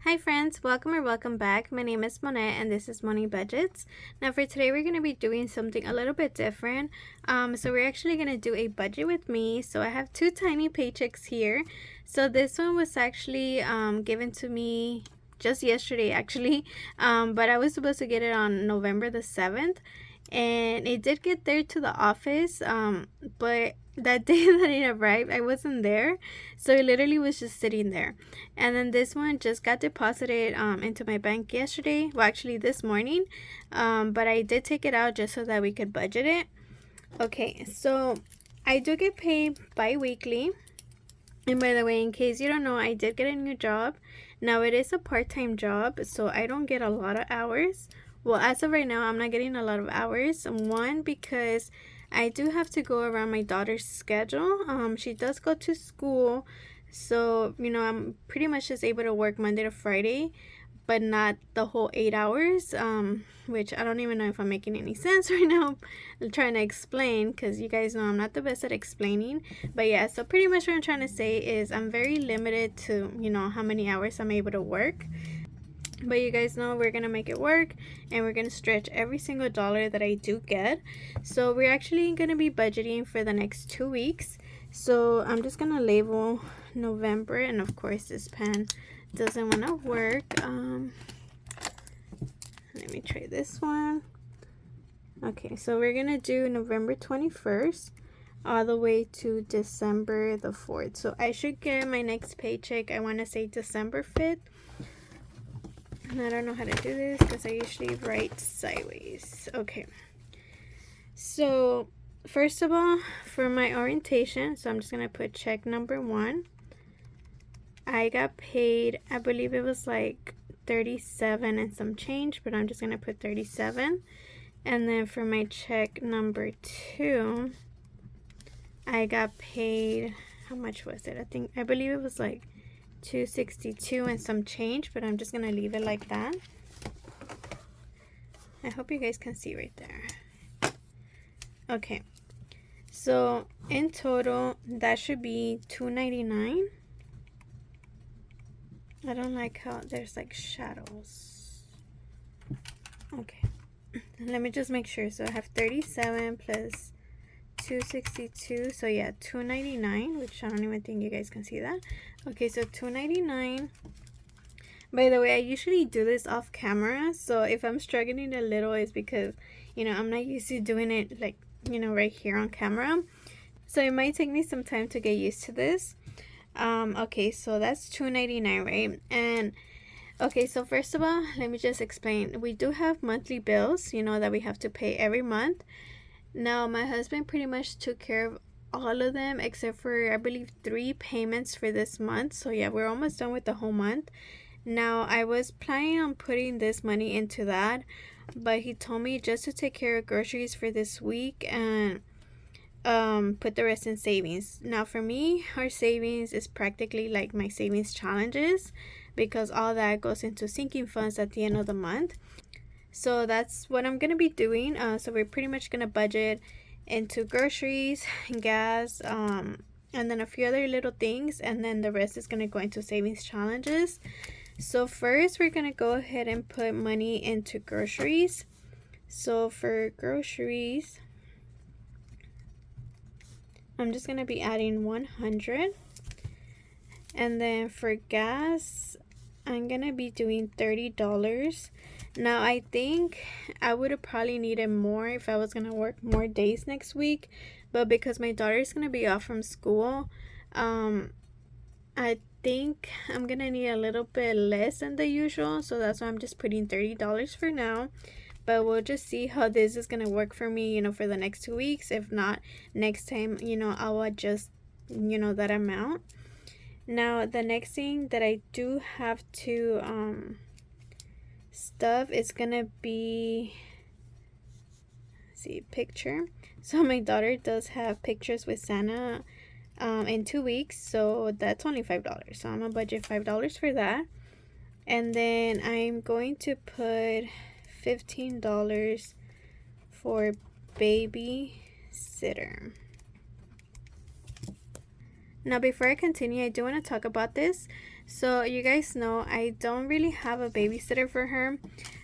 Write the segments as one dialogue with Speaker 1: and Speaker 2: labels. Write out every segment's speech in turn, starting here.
Speaker 1: Hi friends, welcome or welcome back. My name is Monette and this is Money Budgets. Now for today we're going to be doing something a little bit different. So we're actually going to do a budget with me. So I have two tiny paychecks here. So this one was actually given to me just yesterday actually. But I was supposed to get it on November the 7th. And it did get there to the office. But that day that it arrived, I wasn't there. So it literally was just sitting there. And then this one just got deposited into my bank yesterday. Well, actually this morning. But I did take it out just so that we could budget it. Okay, so I do get paid bi-weekly. And by the way, in case you don't know, I did get a new job. Now it is a part-time job, so I don't get a lot of hours. Well, as of right now, I'm not getting a lot of hours. One, because I do have to go around my daughter's schedule. She does go to school, so I'm pretty much just able to work Monday to Friday, but not the whole 8 hours, which I don't even know if I'm making any sense right now. I'm trying to explain because you guys know I'm not the best at explaining. But yeah, so pretty much what I'm trying to say is I'm very limited to, how many hours I'm able to work. But you guys know we're gonna make it work and we're gonna stretch every single dollar that I do get. So we're actually gonna be budgeting for the next 2 weeks. So I'm just gonna label November, and of course this pen doesn't want to work. Let me try this one. Okay, so we're gonna do November 21st all the way to December the 4th. So I should get my next paycheck, I want to say December 5th. And I don't know how to do this because I usually write sideways. Okay, so first of all, for my orientation, so I'm just gonna put check number 1. I got paid, I believe it was like 37 and some change, but I'm just gonna put 37. And then for my check number 2, I got paid, how much was it? I believe it was like 262 and some change, but I'm just gonna leave it like that. I hope you guys can see right there. Okay, so in total that should be $299. I don't like how there's like shadows. Okay, let me just make sure. So I have 37 plus 262, so yeah, $299, which I don't even think you guys can see that. Okay, so $299. By the way, I usually do this off camera, so if I'm struggling a little, it's because I'm not used to doing it like right here on camera, so it might take me some time to get used to this. Okay, so that's $299, right? And okay, so first of all, let me just explain. We do have monthly bills, that we have to pay every month. Now, my husband pretty much took care of all of them except for, I believe, 3 payments for this month. So yeah, we're almost done with the whole month. Now, I was planning on putting this money into that, but he told me just to take care of groceries for this week and put the rest in savings. Now for me, our savings is practically like my savings challenges because all that goes into sinking funds at the end of the month. So that's what I'm gonna be doing. So we're pretty much gonna budget into groceries, gas, and then a few other little things, and then the rest is gonna go into savings challenges. So first we're gonna go ahead and put money into groceries. So for groceries, I'm just going to be adding 100. And then for gas, I'm going to be doing $30. Now, I think I would have probably needed more if I was going to work more days next week. But because my daughter is going to be off from school, I think I'm going to need a little bit less than the usual. So that's why I'm just putting $30 for now. But we'll just see how this is going to work for me, for the next 2 weeks. If not, next time, I'll adjust, that amount. Now, the next thing that I do have to stuff is going to be, let's see, picture. So my daughter does have pictures with Santa in 2 weeks. So that's only $5. So I'm going to budget $5 for that. And then I'm going to put $15 for babysitter. Now before I continue, I do want to talk about this. So you guys know I don't really have a babysitter for her.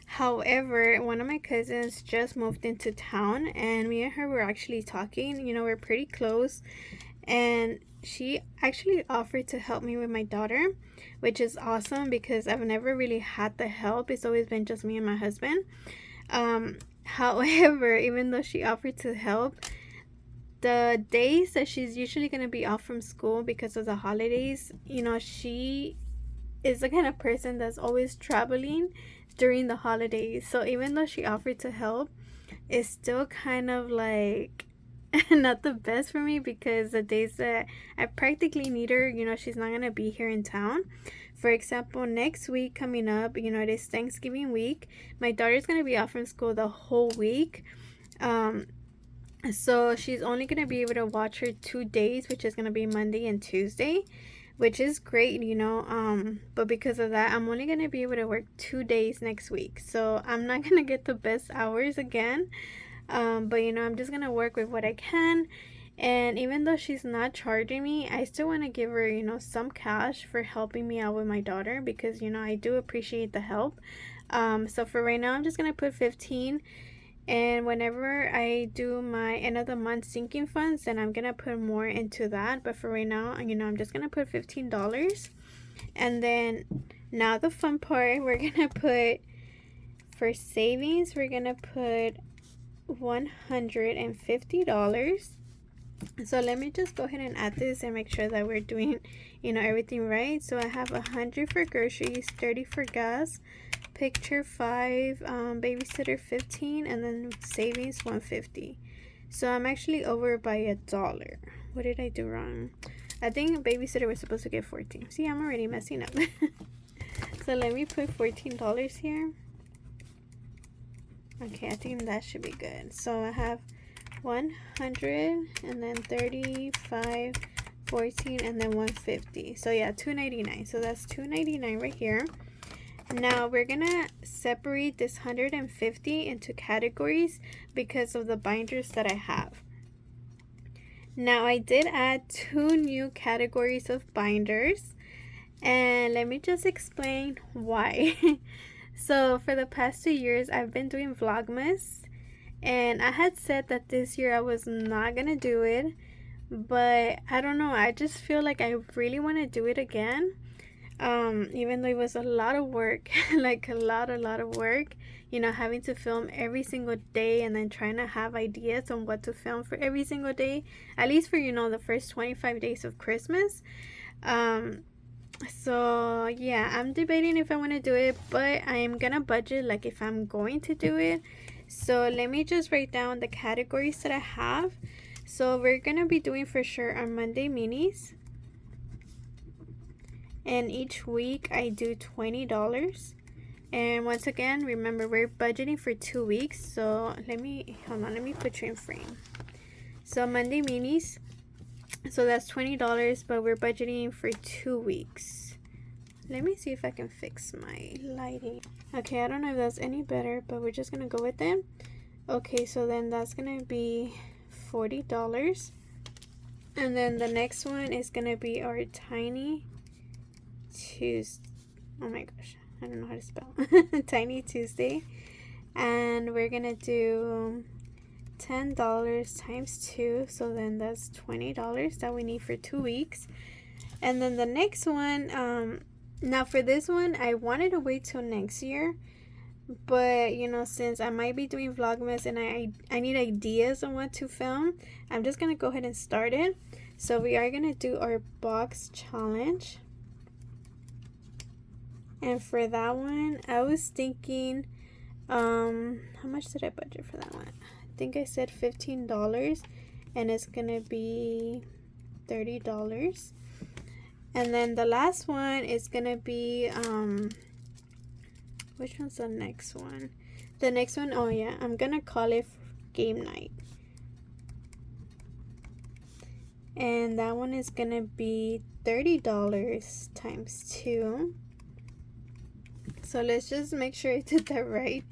Speaker 1: However, one of my cousins just moved into town and me and her were actually talking. You know, we're pretty close, and she actually offered to help me with my daughter, which is awesome because I've never really had the help. It's always been just me and my husband. However, even though she offered to help, the days that she's usually going to be off from school because of the holidays, you know, she is the kind of person that's always traveling during the holidays. So even though she offered to help, it's still kind of like not the best for me because the days that I practically need her, you know, she's not going to be here in town. For example, next week coming up, you know, it is Thanksgiving week. My daughter's going to be off from school the whole week. So she's only going to be able to watch her 2 days, which is going to be Monday and Tuesday, which is great, you know. But because of that, I'm only going to be able to work 2 days next week. So I'm not going to get the best hours again. But you know, I'm just going to work with what I can. And even though she's not charging me, I still want to give her, you know, some cash for helping me out with my daughter because, you know, I do appreciate the help. So for right now, I'm just going to put 15. And whenever I do my end of the month sinking funds, then I'm gonna put more into that. But for right now, you know, I'm just gonna put $15. And then now the fun part, we're gonna put for savings, we're gonna put $150. So let me just go ahead and add this and make sure that we're doing, you know, everything right. So I have 100 for groceries, 30 for gas, picture 5, babysitter 15, and then savings 150. So I'm actually over by $1. What did I do wrong? I think babysitter was supposed to get 14. See, I'm already messing up. So let me put $14 here. Okay, I think that should be good. So I have 100 and then 35, 14, and then 150. So yeah, $2.99. So that's $2.99 right here. Now we're gonna separate this 150 into categories because of the binders that I have. Now I did add 2 new categories of binders, and let me just explain why. So for the past 2 years I've been doing Vlogmas, and I had said that this year I was not gonna do it, but I don't know, I just feel like I really want to do it again. Even though it was a lot of work, like a lot of work, you know, having to film every single day and then trying to have ideas on what to film for every single day, at least for, you know, the first 25 days of Christmas. So yeah, I'm debating if I want to do it, but I'm gonna budget like if I'm going to do it. So let me just write down the categories that I have. So we're gonna be doing for sure our Monday minis, and each week I do $20. And once again, remember, we're budgeting for 2 weeks. So let me put you in frame. So Monday minis, so that's $20, but we're budgeting for 2 weeks. Let me see if I can fix my lighting. Okay, I don't know if that's any better, but we're just gonna go with it. Okay, so then that's gonna be $40. And then the next one is gonna be our Tiny Tuesday. Oh my gosh, I don't know how to spell. Tiny Tuesday. And we're gonna do $10 times 2, so then that's $20 that we need for 2 weeks. And then the next one, now for this one I wanted to wait till next year, but you know, since I might be doing Vlogmas and I need ideas on what to film, I'm just gonna go ahead and start it. So we are gonna do our box challenge. And for that one, I was thinking, how much did I budget for that one? I think I said $15, and it's gonna be $30. And then the last one is gonna be, which one's the next one? The next one, oh yeah, I'm gonna call it game night. And that one is gonna be $30 times 2. So let's just make sure I did that right.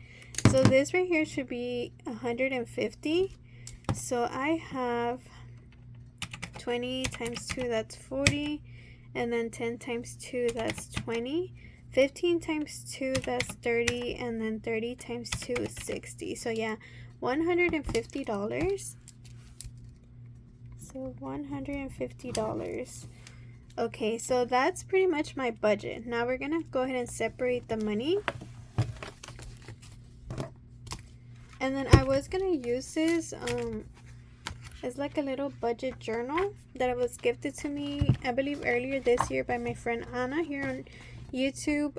Speaker 1: So this right here should be 150. So I have 20 times 2, that's 40. and then 10 times 2, that's 20. 15 times 2, that's 30, and then 30 times 2 is 60. So yeah, $150. So $150. Okay, so that's pretty much my budget. Now we're gonna go ahead and separate the money. And then I was gonna use this as like a little budget journal that was gifted to me, I believe earlier this year by my friend Anna here on YouTube.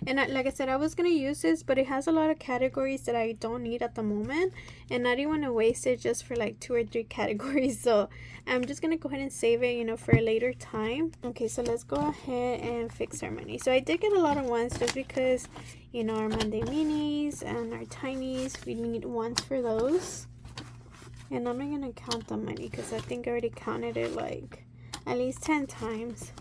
Speaker 1: And like I said, I was gonna use this, but it has a lot of categories that I don't need at the moment, and I didn't want to waste it just for like 2 or 3 categories. So I'm just gonna go ahead and save it, you know, for a later time. Okay, so let's go ahead and fix our money. So I did get a lot of ones just because, you know, our Monday minis and our tinies, we need ones for those. And I'm not gonna count the money because I think I already counted it like at least 10 times.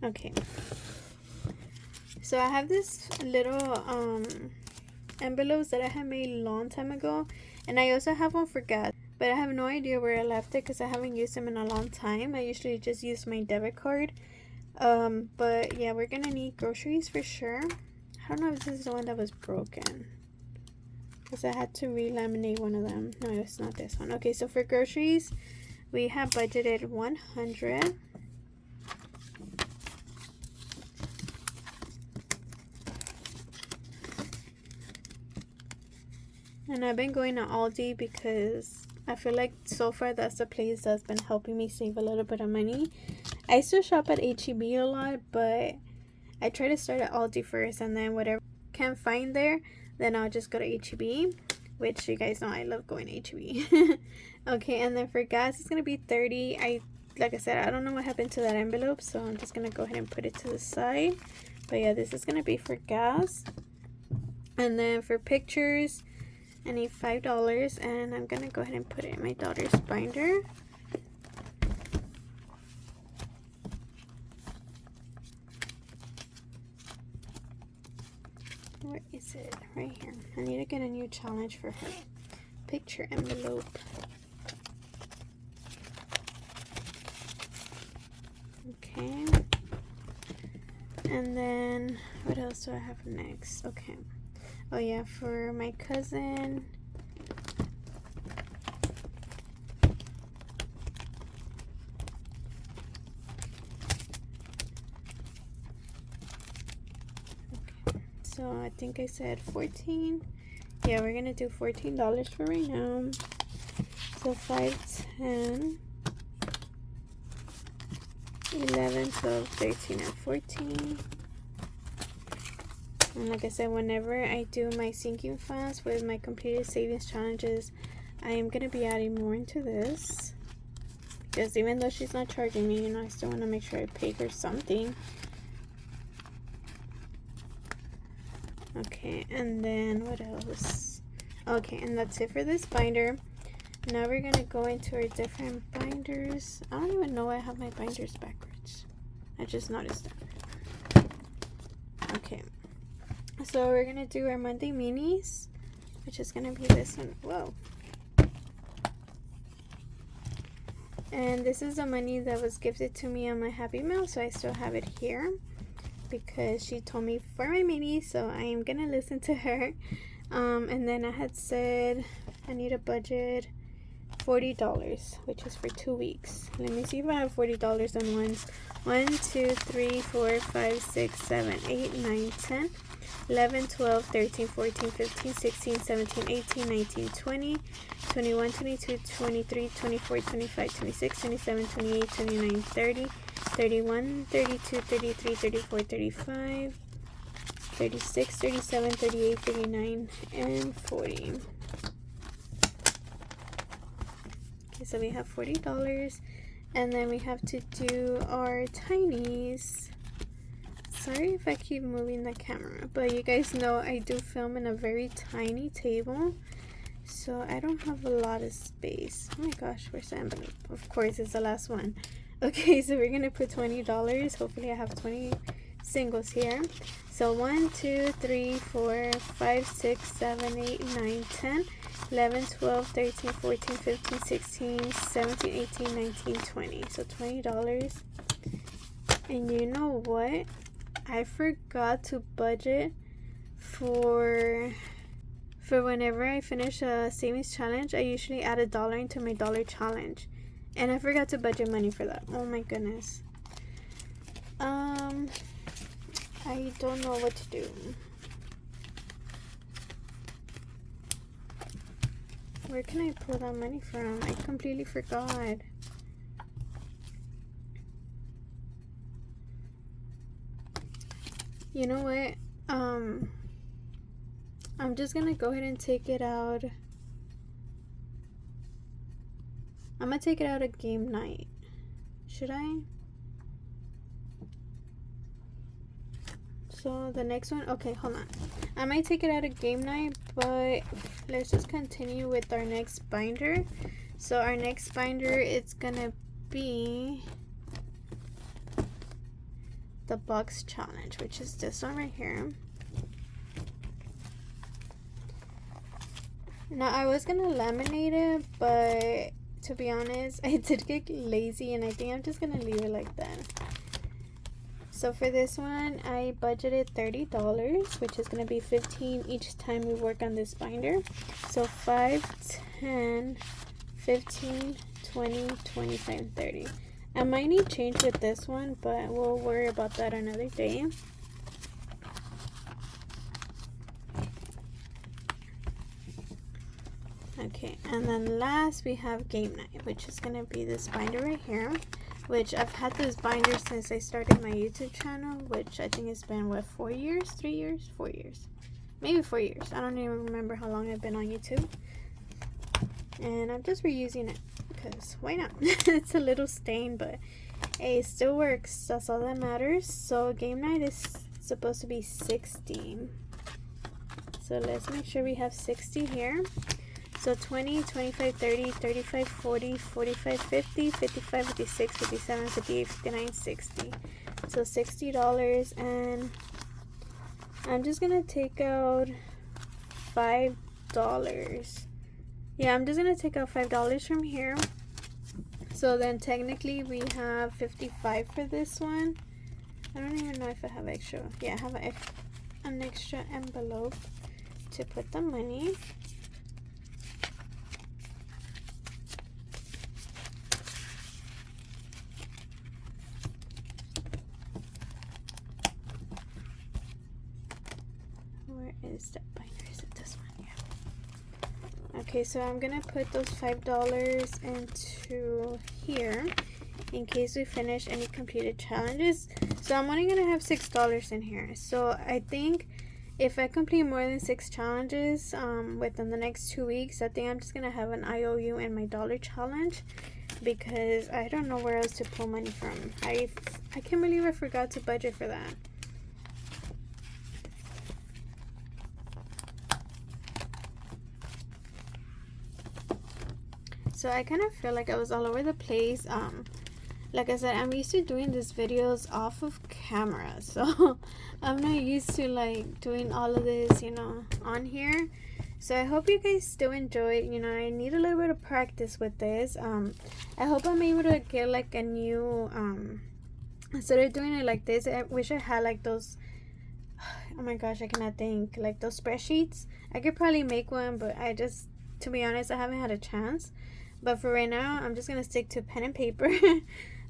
Speaker 1: Okay, so I have this little envelopes that I had made a long time ago, and I also have one for gas, but I have no idea where I left it because I haven't used them in a long time. I usually just use my debit card. But yeah, we're gonna need groceries for sure. I don't know if this is the one that was broken because I had to re-laminate one of them. No, it's not this one. Okay, so for groceries, we have budgeted 100. And I've been going to Aldi because I feel like so far that's the place that's been helping me save a little bit of money. I still shop at H-E-B a lot, but I try to start at Aldi first, and then whatever I can find there, then I'll just go to H-E-B, which you guys know I love going to H-E-B. Okay, and then for gas, it's going to be 30. Like I said, I don't know what happened to that envelope, so I'm just going to go ahead and put it to the side. But yeah, this is going to be for gas. And then for pictures, I need $5, and I'm gonna go ahead and put it in my daughter's binder. Where is it? Right here. I need to get a new challenge for her. Picture envelope. Okay. And then what else do I have next? Okay. Oh yeah, for my cousin. Okay, so I think I said 14. Yeah, we're gonna do $14 for right now. So 5, 10, 11, 12, 13, and 14. And like I said, whenever I do my sinking funds with my completed savings challenges, I am going to be adding more into this. Because even though she's not charging me, you know, I still want to make sure I pay her something. Okay, and then what else? Okay, and that's it for this binder. Now we're going to go into our different binders. I don't even know why I have my binders backwards. I just noticed that. Okay. So we're gonna do our Monday minis, which is gonna be this one. Whoa. And this is the money that was gifted to me on my Happy Meal, so I still have it here because she told me for my mini, so I am gonna listen to her. And then I had said I need a budget $40, which is for 2 weeks. Let me see if I have $40 on ones. 1, 2, 3, 4, 5, 6, 7, 8, 9, 10. 11, 12, 13, 14, 15, 16, 17, 18, 19, 20, 21, 22, 23, 24, 25, 26, 27, 28, 29, 30, 31, 32, 33, 34, 35, 36, 37, 38, 39, and 40. Okay, so we have $40, and then we have to do our tinies. Sorry if I keep moving the camera, but you guys know I do film in a very tiny table, so I don't have a lot of space. Oh my gosh, where's the envelope? Of course, it's the last one. Okay, so we're gonna put $20. Hopefully I have 20 singles here. So 1, 2, 3, 4, 5, 6, 7, 8, 9, 10. 11, 12, 13, 14, 15, 16, 17, 18, 19, 20. So $20. And you know what? I forgot to budget for whenever I finish a savings challenge. I usually add $1 into my dollar challenge. And I forgot to budget money for that. Oh my goodness. I don't know what to do. Where can I pull that money from? I completely forgot. You know what? I'm just gonna go ahead and take it out. I'm gonna take it out of game night. Should I? So the next one, okay, hold on. I might take it out of game night, but let's just continue with our next binder. So our next binder, it's gonna be the box challenge, which is this one right here. Now I was gonna laminate it, but to be honest, I did get lazy and I think I'm just gonna leave it like that. So for this one, I budgeted $30, which is going to be $15 each time we work on this binder. So 5, 10, 15, 20, 25, 30. I might need change with this one, but we'll worry about that another day. Okay, and then last we have game night, which is going to be this binder right here. Which I've had this binder since I started my YouTube channel, which I think it's been, what, 4 years? 3 years? 4 years. Maybe 4 years. I don't even remember how long I've been on YouTube. And I'm just reusing it, because why not? It's a little stain, but hey, it still works. That's all that matters. So game night is supposed to be 60. So let's make sure we have 60 here. So 20, 25, 30, 35, 40, 45, 50, 55, 56, 57, 58, 59, 60. So $60, and I'm just gonna take out $5. Yeah, I'm just gonna take out $5 from here. So then technically we have 55 for this one. I don't even know if I have extra. Yeah, I have an extra envelope to put the money. Where is that binder? Is it this one? Yeah. Okay, so I'm gonna put those $5 into here in case we finish any completed challenges. So I'm only gonna have $6 in here. So I think if I complete more than 6 challenges within the next 2 weeks, I think I'm just gonna have an IOU in my dollar challenge, because I don't know where else to pull money from. I can't believe I forgot to budget for that. So I kind of feel like I was all over the place. Like I said, I'm used to doing these videos off of camera, so I'm not used to like doing all of this, you know, on here. So I hope you guys still enjoy it. You know, I need a little bit of practice with this. I hope I'm able to get like a new instead of doing it like this, I wish I had like those, oh my gosh, I cannot think, like those spreadsheets. I could probably make one, but to be honest, I haven't had a chance. But for right now, I'm just gonna stick to pen and paper.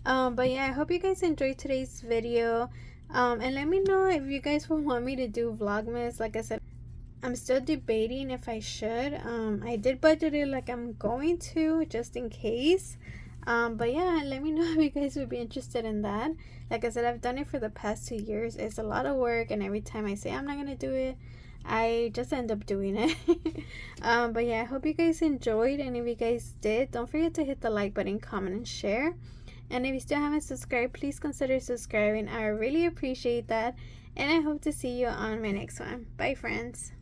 Speaker 1: But yeah, I hope you guys enjoyed today's video. And let me know if you guys will want me to do Vlogmas. Like I said, I'm still debating if I should. I did budget it like I'm going to, just in case. But yeah, let me know if you guys would be interested in that. Like I said, I've done it for the past 2 years. It's a lot of work, and every time I say I'm not gonna do it, I just end up doing it. But yeah, I hope you guys enjoyed, and if you guys did, don't forget to hit the like button, comment, and share. And if you still haven't subscribed, please consider subscribing. I really appreciate that, and I hope to see you on my next one. Bye, friends.